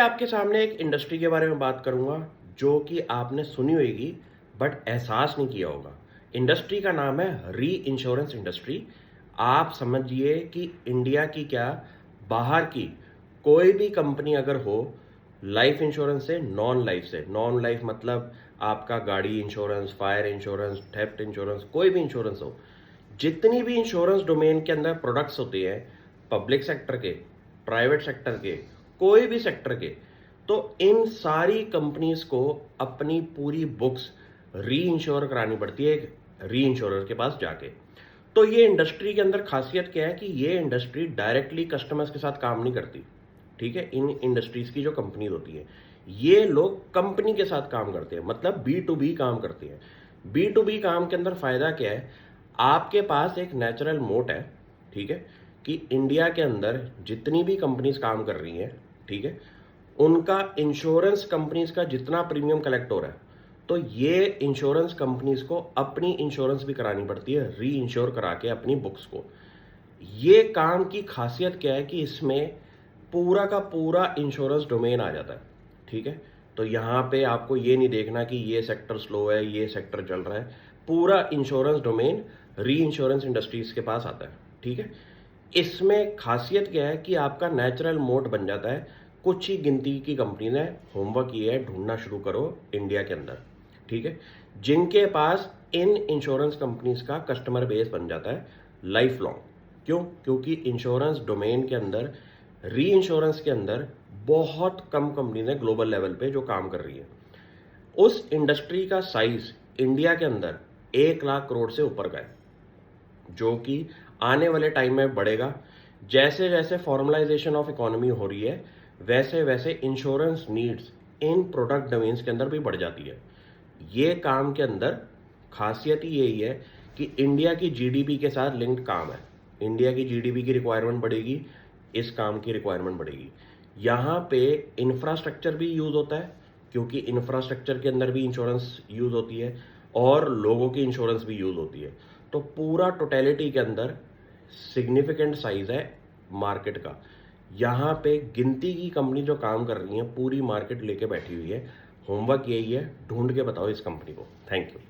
आपके सामने एक इंडस्ट्री के बारे में बात करूंगा जो कि आपने सुनी होगी बट एहसास नहीं किया होगा। इंडस्ट्री का नाम है री इंश्योरेंस इंडस्ट्री। आप समझिए कि इंडिया की क्या, बाहर की कोई भी कंपनी अगर हो, लाइफ इंश्योरेंस से नॉन लाइफ मतलब आपका गाड़ी insurance, fire insurance, theft insurance, कोई भी इंश्योरेंस हो, जितनी भी इंश्योरेंस डोमेन के अंदर प्रोडक्ट्स होते हैं, पब्लिक सेक्टर के, प्राइवेट सेक्टर के, कोई भी सेक्टर के, तो इन सारी कंपनीज को अपनी पूरी बुक्स री इंश्योर करानी पड़ती है एक री इंश्योरर के पास जाके। तो ये इंडस्ट्री के अंदर खासियत क्या है कि ये इंडस्ट्री डायरेक्टली कस्टमर्स के साथ काम नहीं करती। ठीक है, इन इंडस्ट्रीज की जो कंपनीज होती है, ये लोग कंपनी के साथ काम करते हैं, मतलब B2B काम करते हैं। B2B काम के अंदर फायदा क्या है, आपके पास एक नेचुरल मोट है, ठीक है, कि इंडिया के अंदर जितनी भी कंपनीज काम कर रही हैं, ठीक है, उनका इंश्योरेंस कंपनीज का जितना प्रीमियम कलेक्ट हो रहा है, तो ये इंश्योरेंस कंपनीज को अपनी इंश्योरेंस भी करानी पड़ती है, री इंश्योर करा के अपनी बुक्स को। ये काम की खासियत क्या है कि इसमें पूरा का पूरा इंश्योरेंस डोमेन आ जाता है। ठीक है, तो यहाँ पे आपको ये नहीं देखना कि ये सेक्टर स्लो है, ये सेक्टर चल रहा है, पूरा इंश्योरेंस डोमेन री इंश्योरेंस इंडस्ट्रीज के पास आता है। ठीक है, इसमें खासियत क्या है कि आपका नेचुरल मोड बन जाता है। कुछ ही गिनती की कंपनी ने होमवर्क ये है, ढूंढना शुरू करो इंडिया के अंदर, ठीक है, जिनके पास इन इंश्योरेंस कंपनीज का कस्टमर बेस बन जाता है लाइफ लॉन्ग। क्यों? क्योंकि इंश्योरेंस डोमेन के अंदर, री इंश्योरेंस के अंदर बहुत कम कंपनी ने ग्लोबल लेवल पे जो काम कर रही है। उस इंडस्ट्री का साइज इंडिया के अंदर 1 लाख करोड़ से ऊपर का है, जो कि आने वाले टाइम में बढ़ेगा। जैसे जैसे फॉर्मलाइजेशन ऑफ इकोनॉमी हो रही है, वैसे वैसे इंश्योरेंस नीड्स इन प्रोडक्ट डोमेन्स के अंदर भी बढ़ जाती है। ये काम के अंदर खासियत ही यही है कि इंडिया की जीडीपी के साथ लिंक्ड काम है। इंडिया की जीडीपी की रिक्वायरमेंट बढ़ेगी, इस काम की रिक्वायरमेंट बढ़ेगी। यहाँ पे इंफ्रास्ट्रक्चर भी यूज होता है, क्योंकि इंफ्रास्ट्रक्चर के अंदर भी इंश्योरेंस यूज होती है और लोगों की इंश्योरेंस भी यूज होती है। तो पूरा टोटलिटी के अंदर सिग्निफिकेंट साइज है मार्केट का। यहाँ पे गिनती की कंपनी जो काम कर रही है, पूरी मार्केट लेके बैठी हुई है। होमवर्क यही है, ढूंढ के बताओ इस कंपनी को। Thank you.